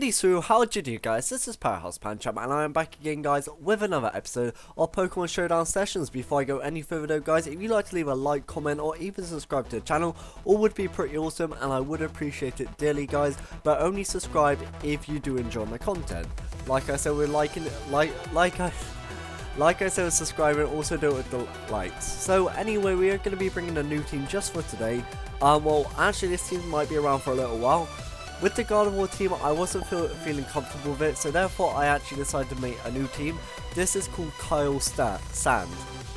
Alrighty, so how do you do, guys? This is Powerhouse Pancham, and I am back again, guys, with another episode of Pokemon Showdown sessions. Before I go any further though, guys, if you'd like to leave a like, comment, or even subscribe to the channel, all would be pretty awesome, and I would appreciate it dearly, guys, but only subscribe if you do enjoy my content. Like I said, we're liking it, like I said with subscribing, also do it with the likes. So anyway, we are going to be bringing a new team just for today. Well, actually this team might be around for a little while. With the Gardevoir team, I wasn't feeling comfortable with it, so therefore I actually decided to make a new team. This is called Kyle Sand.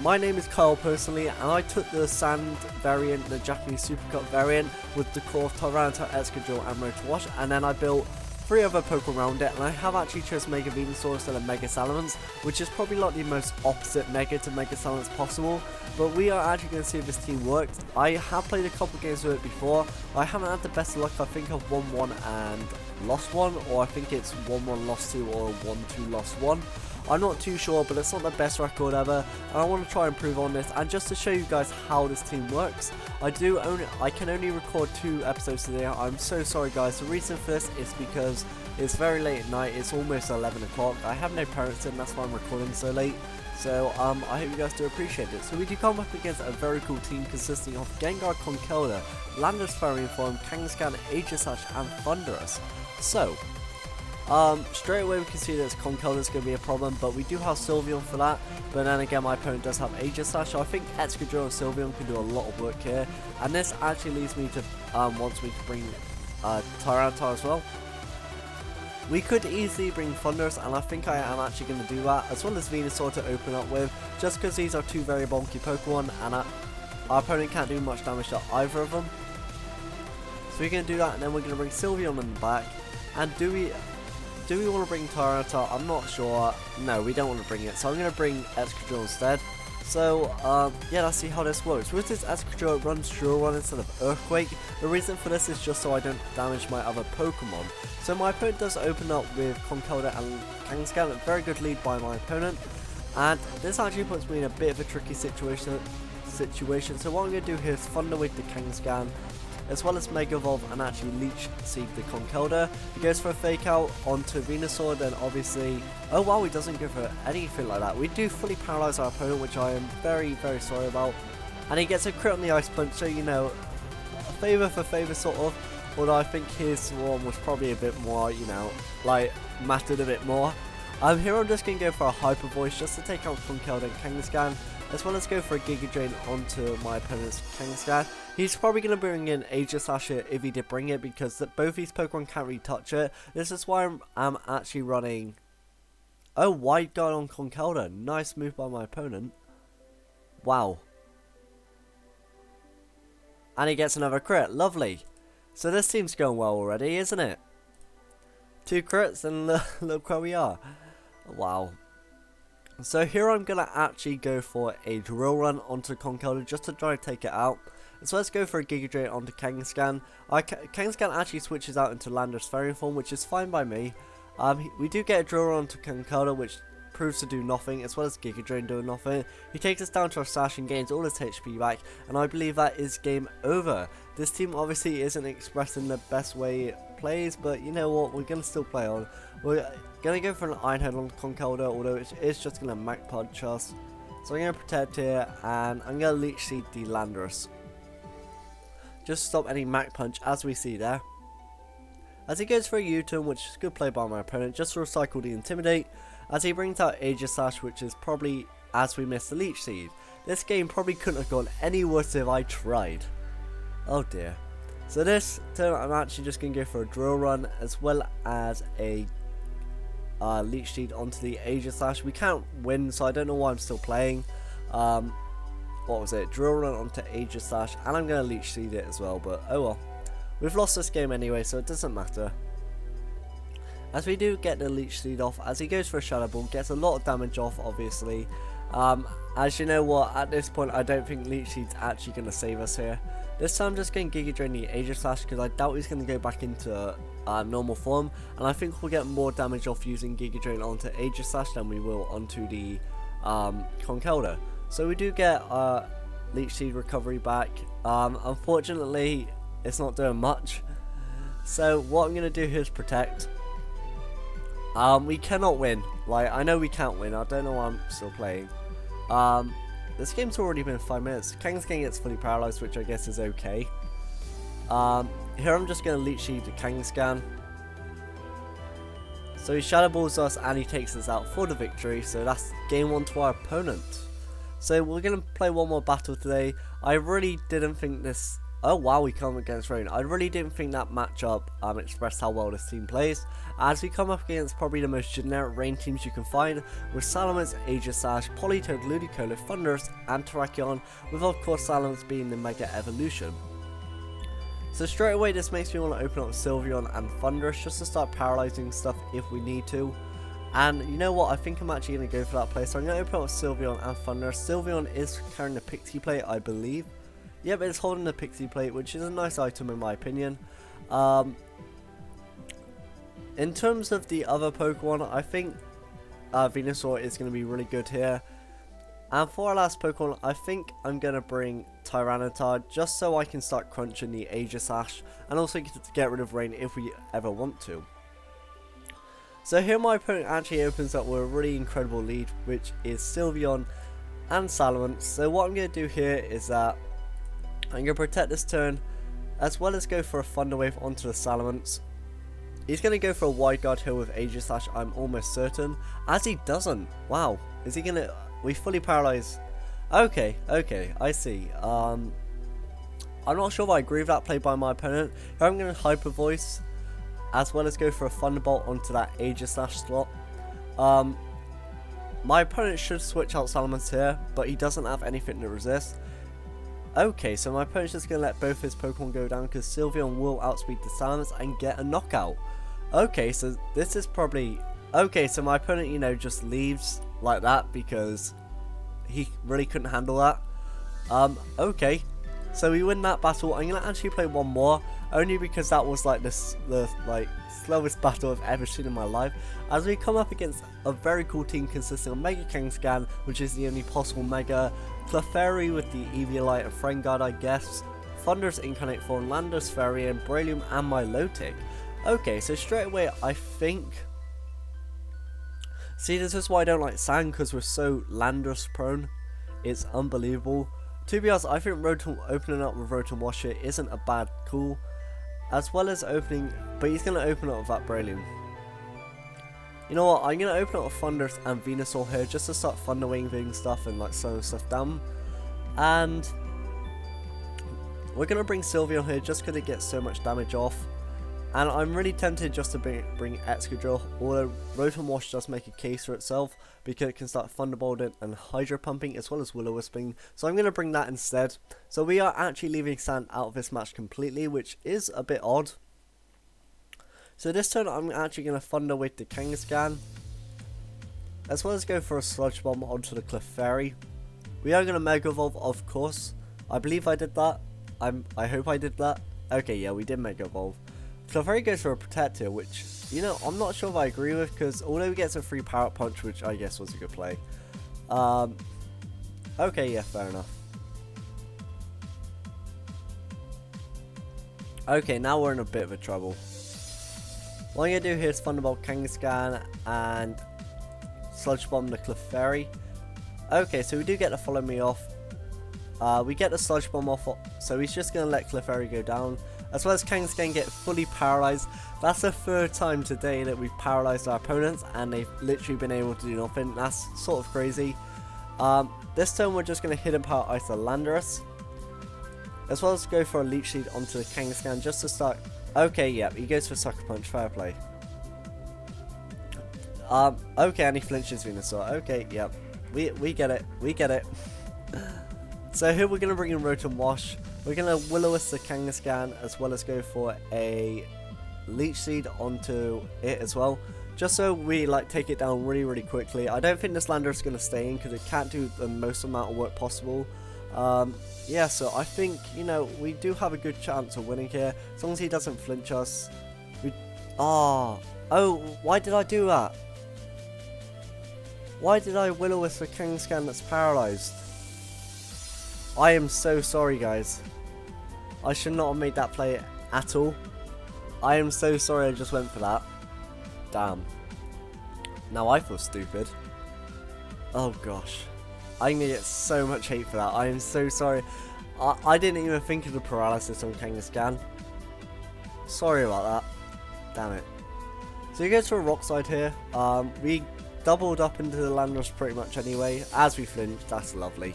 My name is Kyle personally, and I took the Sand variant, the Japanese Super Cup variant, with the core of Tyranitar, Excadrill, and Rotowash, and then I built 3 other Pokemon around it, and I have actually chosen Mega Venusaur instead of Mega Salamence, which is probably like the most opposite Mega to Mega Salamence possible, but we are actually going to see if this team works. I have played a couple games with it before. I haven't had the best of luck. I think I've won 1 and lost 1, or I think it's 1-1 lost 2 or 1-2 lost 1. I'm not too sure, but it's not the best record ever, and I want to try and improve on this. And just to show you guys how this team works, I can only record 2 episodes today. I'm so sorry, guys. The reason for this is because it's very late at night. It's almost 11 o'clock. I have no parents in, that's why I'm recording so late. So I hope you guys do appreciate it. So we do come up against a very cool team consisting of Gengar, Conkeldurr, Landorus Fairy Form, Kangaskhan, Aegislash, and Thundurus. So straight away we can see that Conkeldurr is going to be a problem, but we do have Sylveon for that. But then again, my opponent does have Aegislash, so I think Excadrill and Sylveon can do a lot of work here. And this actually leads me to once we can bring Tyranitar as well. We could easily bring Thundurus, and I think I am actually going to do that, as well as Venusaur to open up with, just because these are 2 very bulky Pokemon, and our opponent can't do much damage to either of them. So we're going to do that, and then we're going to bring Sylveon in the back. And do we want to bring Tyranitar? I'm not sure. No, we don't want to bring it, so I'm going to bring Excadrill instead. So, yeah, let's see how this works. With this Excadrill, it runs Drill Run instead of Earthquake. The reason for this is just so I don't damage my other Pokemon. So my opponent does open up with Conkeldurr and Kangaskhan, a very good lead by my opponent. And this actually puts me in a bit of a tricky situation. So what I'm going to do here is Thunder Wave the Kangaskhan, as well as Mega Evolve and actually Leech Seed the Conkeldurr. He goes for a Fake Out onto Venusaur, then obviously, oh wow, he doesn't go for anything like that. We do fully paralyze our opponent, which I am very, very sorry about. And he gets a crit on the Ice Punch, so you know, favour for favour sort of. Although I think his one was probably a bit more, you know, like, mattered a bit more. Here I'm just going to go for a Hyper Voice just to take out Conkeldurr and Kangaskhan, as well as go for a Giga Drain onto my opponent's Kangaskhan. He's probably going to bring in Aegislash here if he did bring it, because both these Pokemon can't really touch it. This is why I'm actually running... Oh, Wide Guard on Conkeldurr. Nice move by my opponent. Wow. And he gets another crit. Lovely. So this team's going well already, isn't it? 2 crits and look where we are. Wow. So here I'm going to actually go for a Drill Run onto Conkeldurr just to try to take it out. So let's go for a Giga Drain onto Kangaskhan. Kangaskhan actually switches out into Landorus Fairy Form, which is fine by me. We do get a Drill Run onto Conkeldurr, which proves to do nothing, as well as Giga Drain doing nothing. He takes us down to a Sash and gains all his HP back, and I believe that is game over. This team obviously isn't expressing the best way it plays, but you know what, we're going to still play on. We're going to go for an Iron Head on Conkeldurr, although it is just going to Mach Punch us. So I'm going to Protect here, and I'm going to Leech Seed the Landorus. Just stop any Mach Punch, as we see there. As he goes for a U-turn, which is good play by my opponent, just to recycle the Intimidate, as he brings out Aegislash, which is probably as we miss the Leech Seed. This game probably couldn't have gone any worse if I tried. Oh dear. So this turn I'm actually just going to go for a Drill Run, as well as a Leech Seed onto the Aegislash. We can't win, so I don't know why I'm still playing. What was it? Drill Run onto Aegislash, and I'm going to Leech Seed it as well, but oh well. We've lost this game anyway, so it doesn't matter. As we do get the Leech Seed off, as he goes for a Shadow Ball, gets a lot of damage off, obviously. As you know what, at this point I don't think Leech Seed's actually going to save us here. This time I'm just going to Giga Drain the Aegislash, because I doubt he's going to go back into normal form, and I think we'll get more damage off using Giga Drain onto Aegislash than we will onto the Conkeldurr. So we do get Leech Seed recovery back. Unfortunately, it's not doing much. So what I'm going to do here is Protect. We cannot win. Like, I know we can't win. I don't know why I'm still playing. This game's already been 5 minutes. Kangaskhan gets fully paralyzed, which I guess is okay. Here I'm just going to Leech Seed to Kangaskhan. So he Shadow Balls us and he takes us out for the victory. So that's game 1 to our opponent. So we're going to play one more battle today. I really didn't think this... Oh wow, we come against Rain. I really didn't think that matchup expressed how well this team plays, as we come up against probably the most generic Rain teams you can find, with Salamence, Aegislash, Politoed, Ludicolo, Thundurus, and Terrakion, with of course Salamence being the Mega Evolution. So straight away this makes me want to open up Sylveon and Thundurus just to start paralyzing stuff if we need to. And you know what, I think I'm actually going to go for that play, so I'm going to open up Sylveon and Thundurus. Sylveon is carrying the Pixie Plate, I believe. Yep, it's holding the Pixie Plate, which is a nice item in my opinion. In terms of the other Pokemon, I think Venusaur is going to be really good here. And for our last Pokemon, I think I'm going to bring Tyranitar, just so I can start crunching the Aegislash, and also get rid of Rain if we ever want to. So here my opponent actually opens up with a really incredible lead, which is Sylveon and Salamence. So what I'm going to do here is that I'm going to protect this turn, as well as go for a Thunder Wave onto the Salamence. He's going to go for a Wide Guard here with Aegislash, I'm almost certain. As he doesn't. Wow. Is he going to... We fully paralyze. Okay, I see. I'm not sure if I agree with that play by my opponent. Here I'm going to Hyper Voice, as well as go for a Thunderbolt onto that Aegislash slot. My opponent should switch out Salamence here, but he doesn't have anything to resist. Okay, so my opponent's just going to let both his Pokemon go down, because Sylveon will outspeed the Salamence and get a knockout. Okay, so this is probably... Okay, so my opponent, you know, just leaves like that because he really couldn't handle that. Okay, so we win that battle. I'm going to actually play one more, only because that was like the slowest battle I've ever seen in my life, as we come up against a very cool team consisting of Mega Kangaskhan, which is the only possible Mega, Clefairy with the Eviolite and Friend Guard, I guess, Thundurus Incarnate Form, Landorus Fairy, Breloom, and Milotic. Okay, so straight away I think... See, this is why I don't like Sand, because we're so Landorus prone. It's unbelievable. To be honest, I think opening up with Rotom Wash here isn't a bad call, as well as opening... But he's going to open up with that Breloom. You know what, I'm going to open up with Thundurus and Venusaur here, just to start Thunder Waving stuff and like slowing stuff down. And we're going to bring Sylveon here just because it gets so much damage off. And I'm really tempted just to bring Excadrill, although Rotom Wash does make a case for itself, because it can start Thunderbolting and Hydro Pumping as well as Will-O-Wisping. So I'm going to bring that instead. So we are actually leaving Sand out of this match completely, which is a bit odd. So this turn I'm actually going to Thunder Wave the Kangaskhan, as well as go for a Sludge Bomb onto the Clefairy. We are going to Mega Evolve, of course. I believe I did that. I hope I did that. Okay, yeah, we did Mega Evolve. Clefairy goes for a Protect here, which, you know, I'm not sure if I agree with, because although he gets a free Power Punch, which I guess was a good play. Okay, yeah, fair enough. Okay, now we're in a bit of a trouble. What I'm going to do here is Thunderbolt Kangaskhan and Sludge Bomb the Clefairy. Okay, so we do get to Follow Me off. We get the Sludge Bomb off, so he's just going to let Clefairy go down. As well as Kangaskhan get fully paralyzed. That's the third time today that we've paralyzed our opponents, and they've literally been able to do nothing. That's sort of crazy. This turn we're just going to Hidden Power Ice the Landorus, as well as go for a Leech Seed onto the Kangaskhan just to start. Okay, yeah, he goes for Sucker Punch, fair play. Okay, and he flinches Venusaur. Okay, yep, we get it, we get it. So here we're going to bring in Rotom Wash. We're going to Will-O-Wisp the Kangaskhan, as well as go for a Leech Seed onto it as well, just so we like take it down really, really quickly. I don't think this Landorus is going to stay in, because it can't do the most amount of work possible. Yeah, so I think, you know, we do have a good chance of winning here, as long as he doesn't flinch us. Oh, why did I do that? Why did I Will-O-Wisp the Kangaskhan that's paralyzed? I am so sorry, guys. I should not have made that play at all. I am so sorry I just went for that. Damn. Now I feel stupid. Oh gosh. I'm gonna get so much hate for that. I am so sorry. I didn't even think of the paralysis on Kangaskhan. Sorry about that. Damn it. So you go to a rock side here. We doubled up into the Landorus pretty much anyway. As we flinch, that's lovely.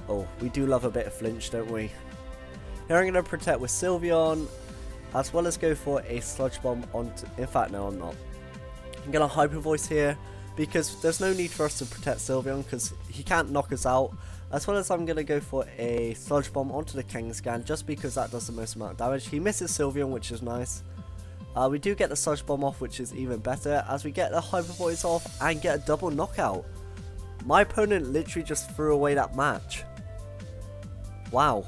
Oh, we do love a bit of flinch, don't we? Here I'm going to protect with Sylveon, as well as go for a Sludge Bomb onto... In fact, no, I'm not. I'm going to Hyper Voice here, because there's no need for us to protect Sylveon, because he can't knock us out. As well as I'm going to go for a Sludge Bomb onto the Kangaskhan, just because that does the most amount of damage. He misses Sylveon, which is nice. We do get the Sludge Bomb off, which is even better, as we get the Hyper Voice off and get a double knockout. My opponent literally just threw away that match. Wow.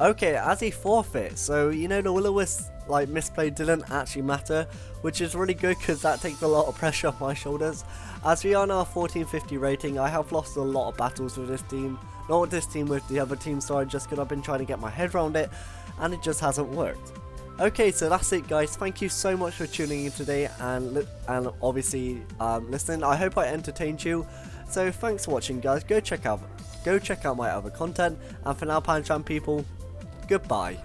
Okay, as he forfeit, so you know the Will-O-Wisp like misplay didn't actually matter, which is really good because that takes a lot of pressure off my shoulders. As we are now 1450 rating, I have lost a lot of battles with this team, not with this team, with the other team, sorry, just because I've been trying to get my head around it and it just hasn't worked. Okay, so that's it guys, thank you so much for tuning in today and obviously listening. I hope I entertained you, so thanks for watching guys. Go check out my other content, and for now, Panchan people, goodbye.